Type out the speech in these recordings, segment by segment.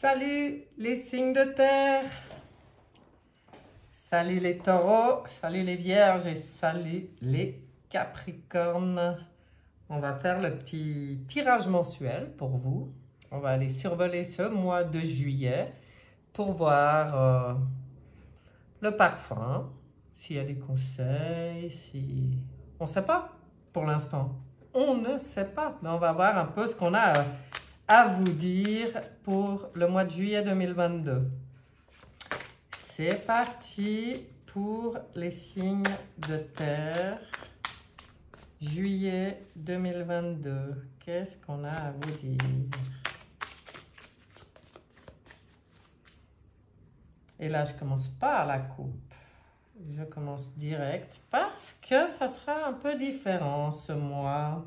Salut les signes de terre, salut les taureaux, salut les vierges et salut les capricornes. On va faire le petit tirage mensuel pour vous. On va aller survoler ce mois de juillet pour voir le parfum, s'il y a des conseils, si... On ne sait pas pour l'instant. On ne sait pas, mais on va voir un peu ce qu'on a à vous dire pour le mois de juillet 2022. C'est parti pour les signes de terre. Juillet 2022. Qu'est-ce qu'on a à vous dire? Et là, je commence pas à la coupe. Je commence direct parce que ça sera un peu différent ce mois.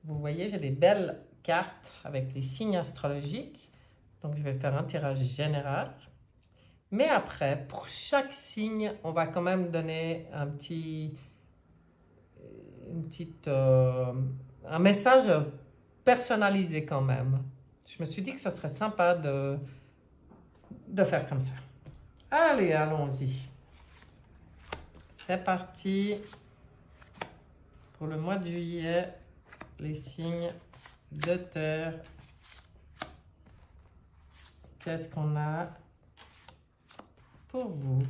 Vous voyez, j'ai des belles cartes avec les signes astrologiques. Donc, je vais faire un tirage général. Mais après, pour chaque signe, on va quand même donner un message personnalisé quand même. Je me suis dit que ce serait sympa de faire comme ça. Allez, allons-y. C'est parti pour le mois de juillet, les signes de terre. Qu'est-ce qu'on a pour vous?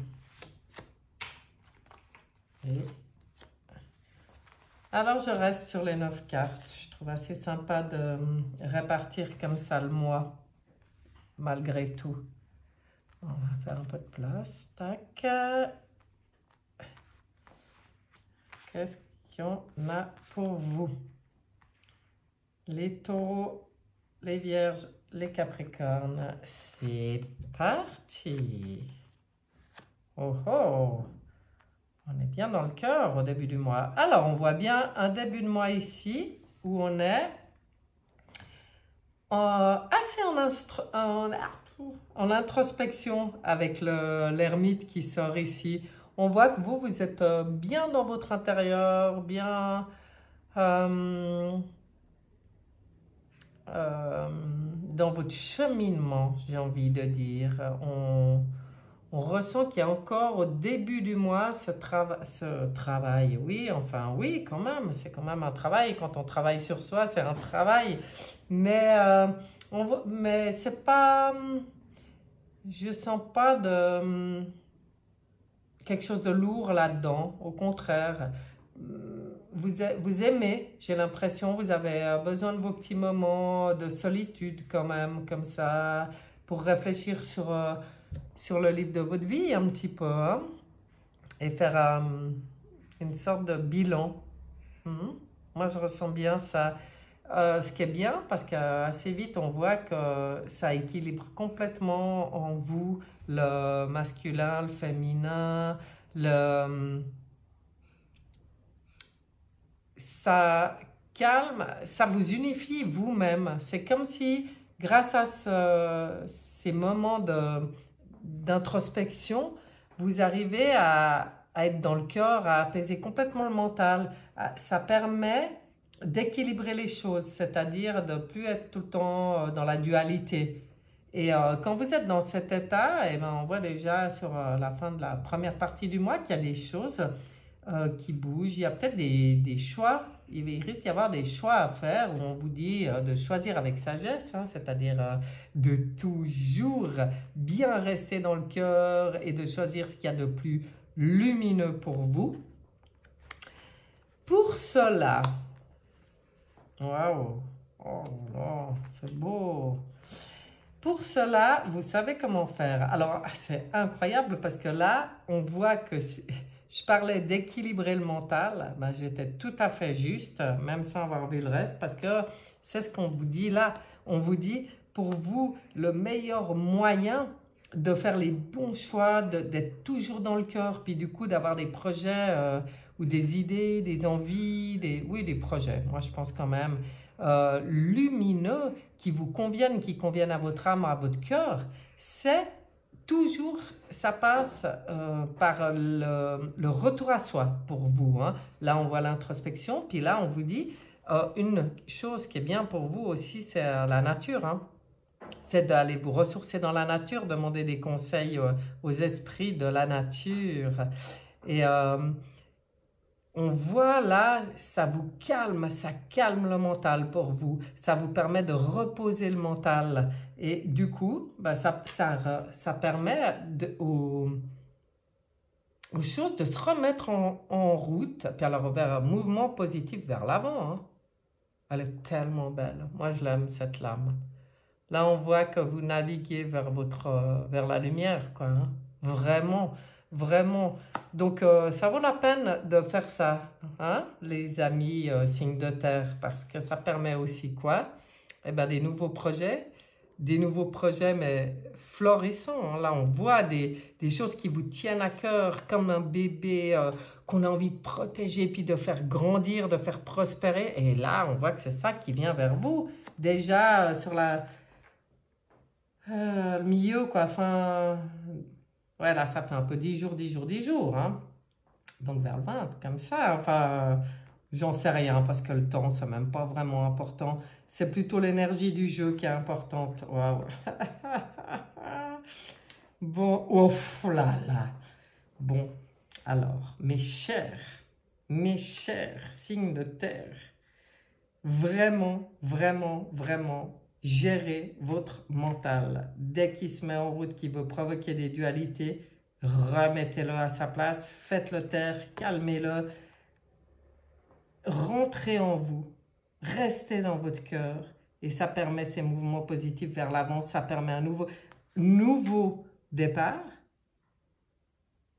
Et alors, je reste sur les 9 cartes. Je trouve assez sympa de répartir comme ça le mois, malgré tout. On va faire un peu de place. Tac. Qu'est-ce qu'on a pour vous? Les taureaux, les vierges, les capricornes. C'est parti. Oh oh! On est bien dans le cœur au début du mois. Alors, on voit bien un début de mois ici où on est assez en introspection avec l'ermite qui sort ici. On voit que vous êtes bien dans votre intérieur, bien dans votre cheminement, j'ai envie de dire. On ressent qu'il y a encore au début du mois ce travail. Oui, enfin oui, quand même. C'est quand même un travail. Quand on travaille sur soi, c'est un travail. Mais, mais c'est pas... Je sens pas de... quelque chose de lourd là-dedans. Au contraire, vous aimez, j'ai l'impression, vous avez besoin de vos petits moments de solitude quand même, comme ça, pour réfléchir sur le livre de votre vie un petit peu, hein, et faire une sorte de bilan. Moi, je ressens bien ça. Ce qui est bien, parce qu'assez vite, on voit que ça équilibre complètement en vous le masculin, le féminin, ça calme, ça vous unifie vous-même. C'est comme si, grâce à ces moments d'introspection, vous arrivez à être dans le cœur, à apaiser complètement le mental. Ça permet d'équilibrer les choses, c'est-à-dire de ne plus être tout le temps dans la dualité. Et quand vous êtes dans cet état, eh ben, on voit déjà sur la fin de la première partie du mois qu'il y a des choses qui bougent. Il y a peut-être des choix. Il risque d'y avoir des choix à faire où on vous dit de choisir avec sagesse, hein, c'est-à-dire de toujours bien rester dans le cœur et de choisir ce qu'il y a de plus lumineux pour vous. Pour cela, waouh, oh là, c'est beau. Pour cela, vous savez comment faire. Alors, c'est incroyable parce que là, on voit que je parlais d'équilibrer le mental. Ben, j'étais tout à fait juste, même sans avoir vu le reste, parce que c'est ce qu'on vous dit là. On vous dit, pour vous, le meilleur moyen de faire les bons choix, d'être toujours dans le cœur, puis du coup, d'avoir des projets ou des idées, des envies, des projets. Moi, je pense quand même lumineux, qui vous conviennent, qui conviennent à votre âme, à votre cœur, c'est toujours, ça passe par le retour à soi pour vous, hein. Là, on voit l'introspection, puis là, on vous dit une chose qui est bien pour vous aussi, c'est la nature, hein. c'est d'aller vous ressourcer dans la nature, demander des conseils aux esprits de la nature. Et on voit là, ça vous calme, ça calme le mental pour vous. Ça vous permet de reposer le mental. Et du coup, ben ça permet aux choses de se remettre en route. Puis alors, vers un mouvement positif vers l'avant. Hein. Elle est tellement belle. Moi, je l'aime, cette lame. Là, on voit que vous naviguez vers la lumière, quoi. Hein. Vraiment, vraiment. Donc, ça vaut la peine de faire ça, hein, les amis signes de terre, parce que ça permet aussi quoi? Eh bien, des nouveaux projets, mais florissants. Hein. Là, on voit des choses qui vous tiennent à cœur, comme un bébé qu'on a envie de protéger, puis de faire grandir, de faire prospérer. Et là, on voit que c'est ça qui vient vers vous. Déjà, sur le milieu, quoi. Enfin, ouais, là, ça fait un peu 10 jours, 10 jours, 10 jours. Hein. Donc, vers le 20, comme ça. Enfin, j'en sais rien, parce que le temps, c'est même pas vraiment important. C'est plutôt l'énergie du jeu qui est importante. Waouh. Bon, ouf là là. Bon, alors, mes chers signes de terre, vraiment, vraiment, vraiment, gérez votre mental. Dès qu'il se met en route, qu'il veut provoquer des dualités, remettez-le à sa place, faites-le taire, calmez-le, rentrez en vous, restez dans votre cœur, et ça permet ces mouvements positifs vers l'avant, ça permet un nouveau départ,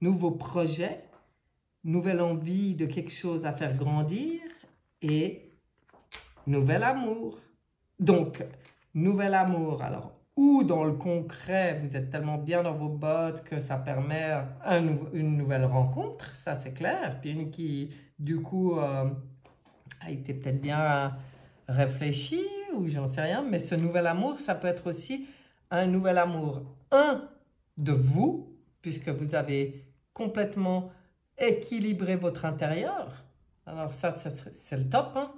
nouveau projet, nouvelle envie de quelque chose à faire grandir, et nouvel amour. Donc, nouvel amour, alors, ou dans le concret, vous êtes tellement bien dans vos bottes que ça permet une nouvelle rencontre, ça c'est clair, puis une qui, du coup, a été peut-être bien réfléchie, ou j'en sais rien, mais ce nouvel amour, ça peut être aussi un nouvel amour, de vous, puisque vous avez complètement équilibré votre intérieur, alors ça c'est le top, hein.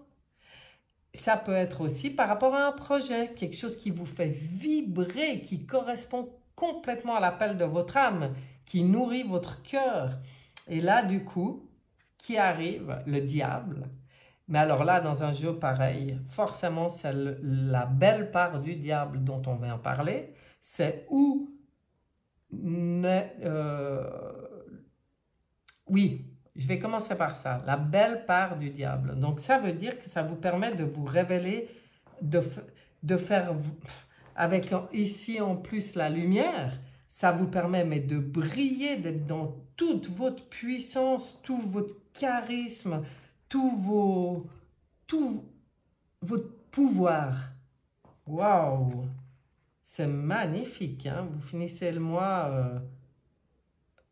Ça peut être aussi par rapport à un projet, quelque chose qui vous fait vibrer, qui correspond complètement à l'appel de votre âme, qui nourrit votre cœur. Et là, du coup, qui arrive? Le diable. Mais alors là, dans un jeu pareil, forcément, c'est la belle part du diable dont on vient parler. C'est où... oui, je vais commencer par ça, la belle part du diable. Donc ça veut dire que ça vous permet de vous révéler, de faire, avec ici en plus la lumière, ça vous permet mais de briller, d'être dans toute votre puissance, tout votre charisme, tout votre pouvoir. Waouh! C'est magnifique, hein? Vous finissez le mois...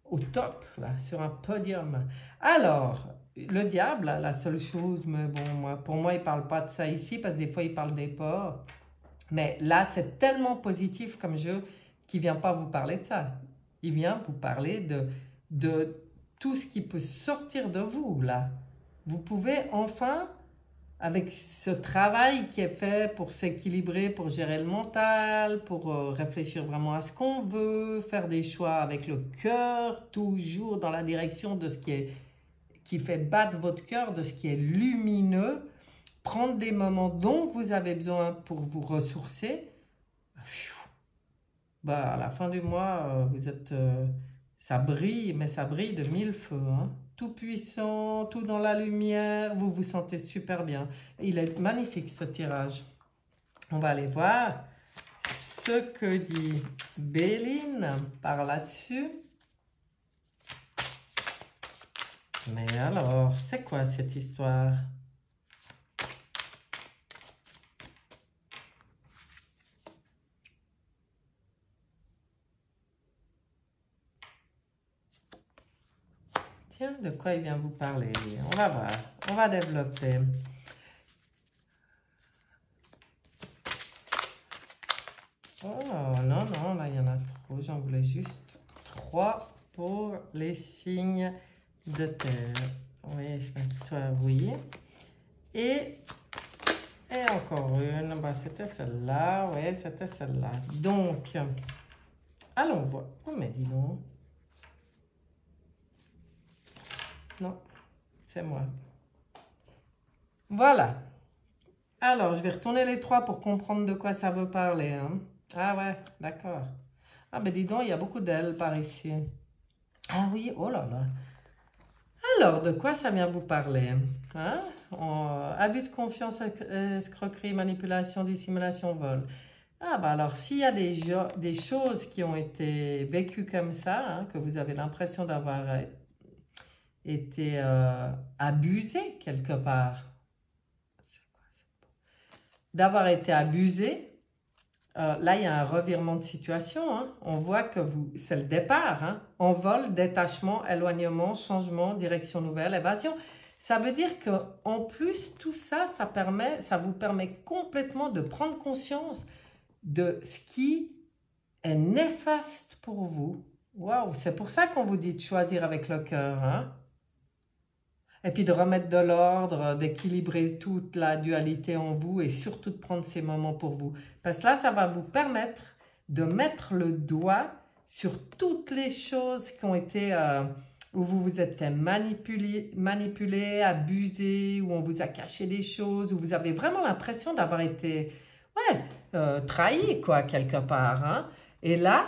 au top, là, sur un podium. Alors, le diable, la seule chose, mais bon, pour moi, il ne parle pas de ça ici, parce que des fois, il parle des porcs. Mais là, c'est tellement positif comme jeu qu'il ne vient pas vous parler de ça. Il vient vous parler de tout ce qui peut sortir de vous, là. Vous pouvez enfin, avec ce travail qui est fait pour s'équilibrer, pour gérer le mental, pour réfléchir vraiment à ce qu'on veut, faire des choix avec le cœur, toujours dans la direction de ce qui fait battre votre cœur, de ce qui est lumineux, prendre des moments dont vous avez besoin pour vous ressourcer. Bah, à la fin du mois, vous êtes, ça brille, mais ça brille de 1000 feux, hein. Tout puissant, tout dans la lumière, vous vous sentez super bien. Il est magnifique ce tirage. On va aller voir ce que dit Béline par là-dessus. Mais alors, c'est quoi cette histoire? Tiens, de quoi il vient vous parler? On va voir, on va développer. Oh, non, non, là, il y en a trop. J'en voulais juste 3 pour les signes de terre. Oui, toi, oui. Et Et encore une, bah, c'était celle-là, ouais, c'était celle-là. Donc, allons voir. Oh, mais dis donc. Non, c'est moi. Voilà. Alors, je vais retourner les trois pour comprendre de quoi ça veut parler. Hein. Ah ouais, d'accord. Ah ben dis donc, il y a beaucoup d'ailes par ici. Ah oui, oh là là. Alors, de quoi ça vient vous parler? Hein? Abus de confiance, escroquerie, manipulation, dissimulation, vol. Ah bah alors, s'il y a des choses qui ont été vécues comme ça, hein, que vous avez l'impression d'avoir été abusé quelque part, d'avoir été abusé, là, il y a un revirement de situation. Hein. On voit que c'est le départ. Hein. Envol, détachement, éloignement, changement, direction nouvelle, évasion. Ça veut dire qu'en plus, tout ça, ça vous permet complètement de prendre conscience de ce qui est néfaste pour vous. Waouh, c'est pour ça qu'on vous dit de choisir avec le cœur. Hein. Et puis de remettre de l'ordre, d'équilibrer toute la dualité en vous et surtout de prendre ces moments pour vous. Parce que là, ça va vous permettre de mettre le doigt sur toutes les choses qui ont été, où vous vous êtes fait manipuler, abuser, où on vous a caché des choses, où vous avez vraiment l'impression d'avoir été, ouais, trahi, quoi, quelque part. Hein. Et là,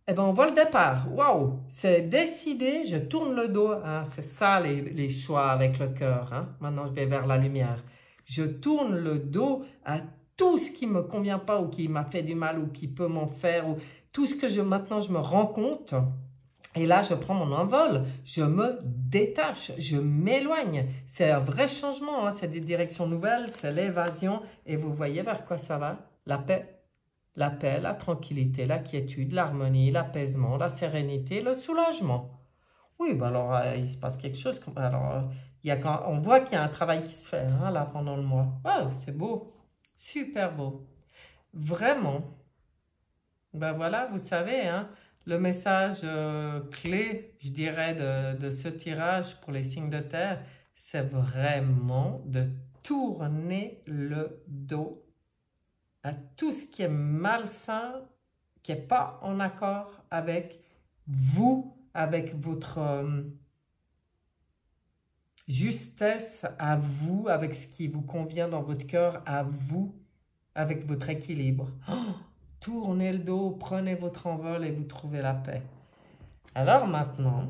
eh ben, on voit le départ. Waouh! C'est décidé, je tourne le dos. Hein. C'est ça les choix avec le cœur. Hein. Maintenant, je vais vers la lumière. Je tourne le dos à tout ce qui ne me convient pas ou qui m'a fait du mal ou qui peut m'en faire. Ou tout ce que maintenant, je me rends compte. Et là, je prends mon envol. Je me détache. Je m'éloigne. C'est un vrai changement. Hein. C'est des directions nouvelles. C'est l'évasion. Et vous voyez vers quoi ça va? La paix. La paix, la tranquillité, la quiétude, l'harmonie, l'apaisement, la sérénité, le soulagement. Oui, ben alors il se passe quelque chose. Alors, on voit qu'il y a un travail qui se fait hein, là pendant le mois. Ouais, c'est beau, super beau. Vraiment. Ben voilà, vous savez, hein, le message clé, je dirais, de ce tirage pour les signes de terre, c'est vraiment de tourner le dos à tout ce qui est malsain, qui n'est pas en accord avec vous, avec votre justesse à vous, avec ce qui vous convient dans votre cœur à vous, avec votre équilibre. Oh, tournez le dos, prenez votre envol et vous trouvez la paix. Alors maintenant,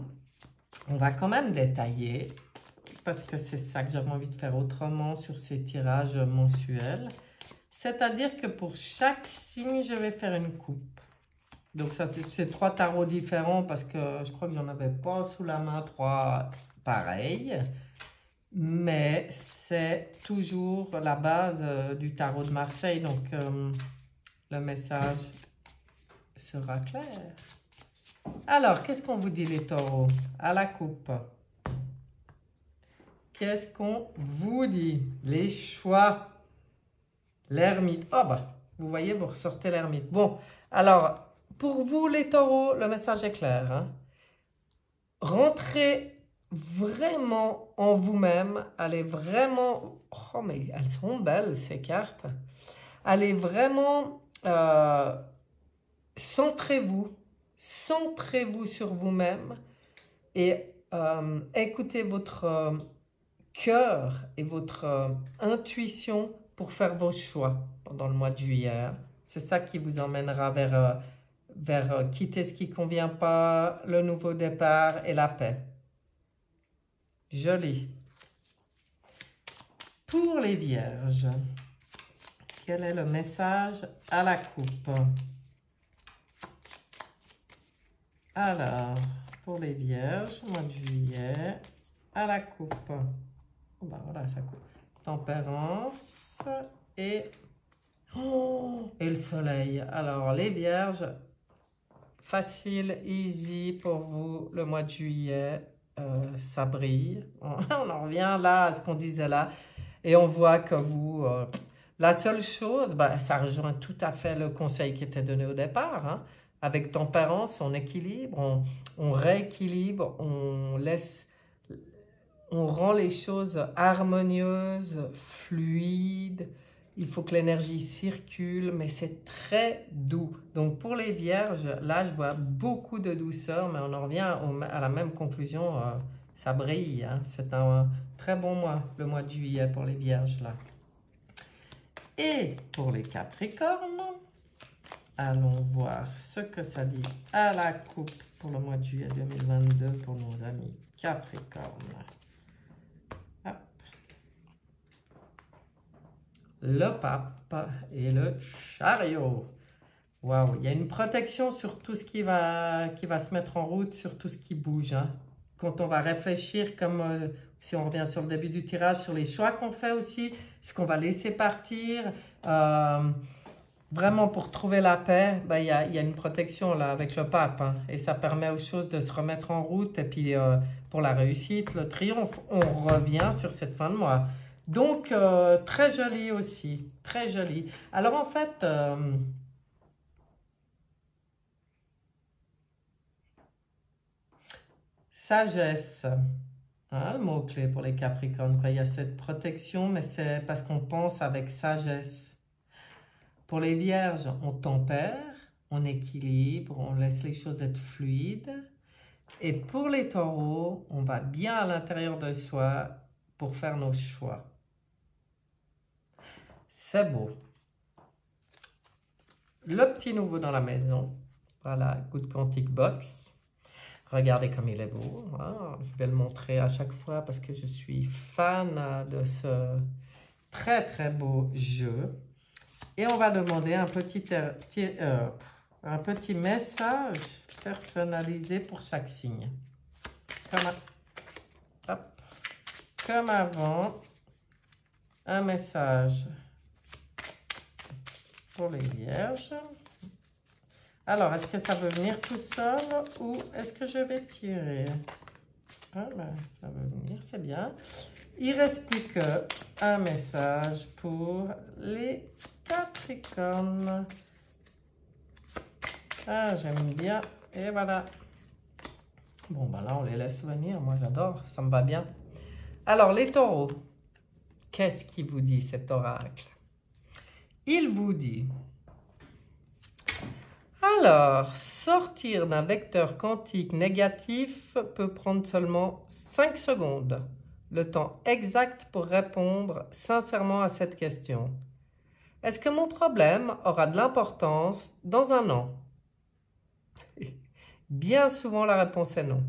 on va quand même détailler, parce que c'est ça que j'avais envie de faire autrement sur ces tirages mensuels. C'est-à-dire que pour chaque signe, je vais faire une coupe. Donc ça, c'est 3 tarots différents parce que je crois que j'en avais pas sous la main 3 pareils. Mais c'est toujours la base du tarot de Marseille. Donc le message sera clair. Alors, qu'est-ce qu'on vous dit les taureaux? À la coupe. Qu'est-ce qu'on vous dit? Les choix. L'ermite. Oh bah, vous voyez, vous ressortez l'ermite. Bon, alors, pour vous les taureaux, le message est clair. Hein? Rentrez vraiment en vous-même. Allez vraiment... Oh, mais elles sont belles, ces cartes. Allez vraiment... centrez-vous. Centrez-vous sur vous-même. Et écoutez votre cœur et votre intuition pour faire vos choix pendant le mois de juillet. C'est ça qui vous emmènera vers quitter ce qui ne convient pas, le nouveau départ et la paix. Joli. Pour les vierges, quel est le message à la coupe? Alors, pour les vierges, mois de juillet, à la coupe. Ben voilà, ça coupe. Tempérance et le soleil. Alors, les vierges, facile, easy pour vous, le mois de juillet, ça brille. On en revient là à ce qu'on disait là. Et on voit que vous... la seule chose, bah, ça rejoint tout à fait le conseil qui était donné au départ. Hein. Avec tempérance, on équilibre, on rééquilibre, on rend les choses harmonieuses, fluides, Il faut que l'énergie circule, mais c'est très doux. Donc pour les vierges, là je vois beaucoup de douceur, mais on en revient à la même conclusion, ça brille. Hein. C'est un très bon mois, le mois de juillet pour les vierges là. Et pour les capricornes, allons voir ce que ça dit à la coupe pour le mois de juillet 2022 pour nos amis capricornes. Hop. Le pape et le chariot. Waouh, il y a une protection sur tout ce qui va se mettre en route, sur tout ce qui bouge. Hein. Quand on va réfléchir, comme si on revient sur le début du tirage, sur les choix qu'on fait aussi, ce qu'on va laisser partir. Vraiment, pour trouver la paix, ben, y a une protection là avec le pape. Hein, et ça permet aux choses de se remettre en route. Et puis, pour la réussite, le triomphe, on revient sur cette fin de mois. Donc, très joli aussi. Très joli. Alors, en fait... sagesse, hein, le mot-clé pour les Capricornes. Quoi. Il y a cette protection, mais c'est parce qu'on pense avec sagesse. Pour les Vierges, on tempère, on équilibre, on laisse les choses être fluides. Et pour les Taureaux, on va bien à l'intérieur de soi pour faire nos choix. C'est beau. Le petit nouveau dans la maison. Voilà, Good Quantic Box. Regardez comme il est beau. Hein. Je vais le montrer à chaque fois parce que je suis fan de ce très très beau jeu. Et on va demander un petit message personnalisé pour chaque signe. Comme avant, un message pour les Vierges. Alors, est-ce que ça veut venir tout seul ou est-ce que je vais tirer? Ah ben, ça veut venir, c'est bien. Il ne reste plus qu'un message pour les Capricornes. Ah, j'aime bien. Et voilà. Bon, ben là, on les laisse venir. Moi, j'adore. Ça me va bien. Alors, les taureaux. Qu'est-ce qu'il vous dit, cet oracle? Il vous dit... Alors, sortir d'un vecteur quantique négatif peut prendre seulement 5 secondes. Le temps exact pour répondre sincèrement à cette question. Est-ce que mon problème aura de l'importance dans un an? Bien souvent, la réponse est non.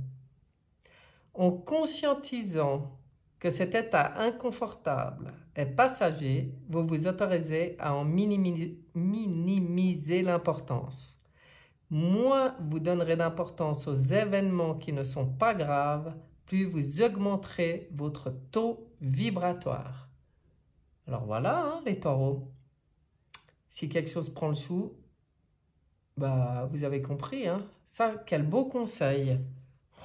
En conscientisant que cet état inconfortable est passager, vous vous autorisez à en minimiser l'importance. Moins vous donnerez d'importance aux événements qui ne sont pas graves, plus vous augmenterez votre taux vibratoire. Alors voilà, hein, les taureaux. Si quelque chose prend le chou, bah, vous avez compris. Hein. Ça, quel beau conseil.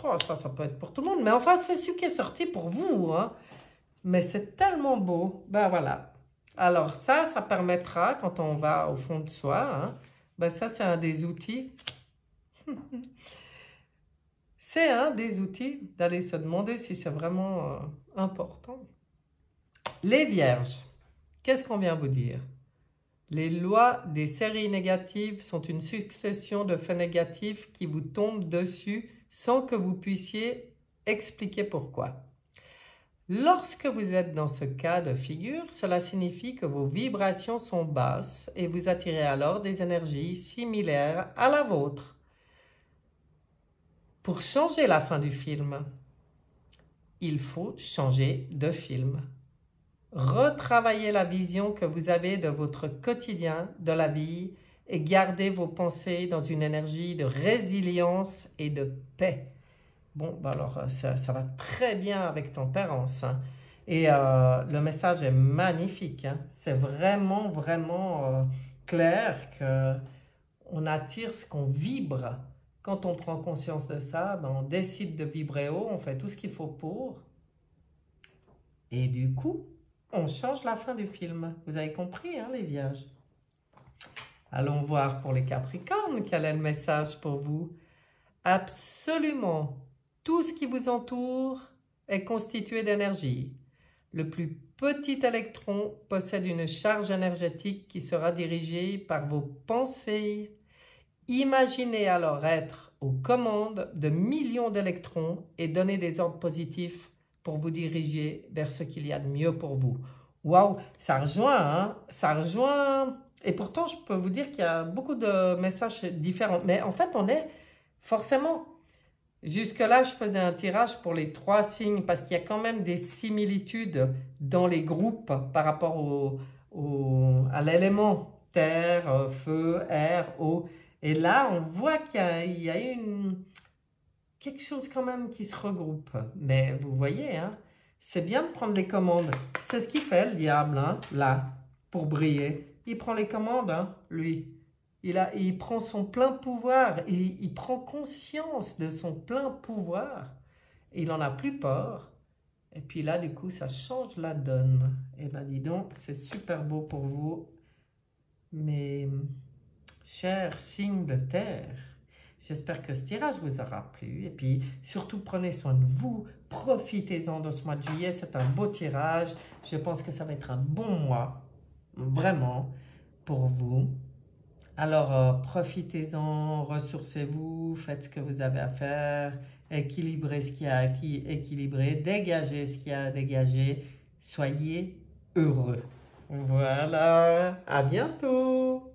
Oh, ça peut être pour tout le monde. Mais enfin, c'est ce qui est sorti pour vous. Hein. Mais c'est tellement beau. Ben voilà. Alors ça permettra, quand on va au fond de soi, hein, ben ça, c'est un des outils. C'est un des outils d'aller se demander si c'est vraiment important. Les vierges, qu'est-ce qu'on vient vous dire? Les lois des séries négatives sont une succession de faits négatifs qui vous tombent dessus sans que vous puissiez expliquer pourquoi. Lorsque vous êtes dans ce cas de figure, cela signifie que vos vibrations sont basses et vous attirez alors des énergies similaires à la vôtre. Pour changer la fin du film, il faut changer de film. Retravaillez la vision que vous avez de votre quotidien, de la vie, et gardez vos pensées dans une énergie de résilience et de paix. Bon, ben alors ça va très bien avec tempérance. Hein. Et le message est magnifique. Hein. C'est vraiment, vraiment clair qu'on attire ce qu'on vibre. Quand on prend conscience de ça, ben on décide de vibrer haut, on fait tout ce qu'il faut pour. Et du coup, on change la fin du film. Vous avez compris, hein, les vierges? Allons voir pour les capricornes, quel est le message pour vous? Absolument, tout ce qui vous entoure est constitué d'énergie. Le plus petit électron possède une charge énergétique qui sera dirigée par vos pensées. Imaginez alors être aux commandes de millions d'électrons et donner des ordres positifs pour vous diriger vers ce qu'il y a de mieux pour vous. Waouh, ça rejoint, hein? Ça rejoint. Et pourtant, je peux vous dire qu'il y a beaucoup de messages différents. Mais en fait, on est forcément... Jusque-là, je faisais un tirage pour les 3 signes parce qu'il y a quand même des similitudes dans les groupes par rapport à l'élément terre, feu, air, eau. Et là, on voit qu'il y a quelque chose quand même qui se regroupe. Mais vous voyez, hein, c'est bien de prendre les commandes. C'est ce qu'il fait, le diable, hein, là, pour briller. Il prend les commandes, hein, lui. Il prend son plein pouvoir. Il prend conscience de son plein pouvoir. Il n'en a plus peur. Et puis là, du coup, ça change la donne. Eh bien, dis donc, c'est super beau pour vous. Mes chers signes de terre, j'espère que ce tirage vous aura plu. Et puis, surtout, prenez soin de vous. Profitez-en de ce mois de juillet. C'est un beau tirage. Je pense que ça va être un bon mois. Vraiment, pour vous. Alors, profitez-en, ressourcez-vous, faites ce que vous avez à faire, équilibrez ce qu'il y a à équilibrer, dégagez ce qu'il y a à dégager. Soyez heureux. Voilà, à bientôt.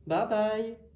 Bye bye.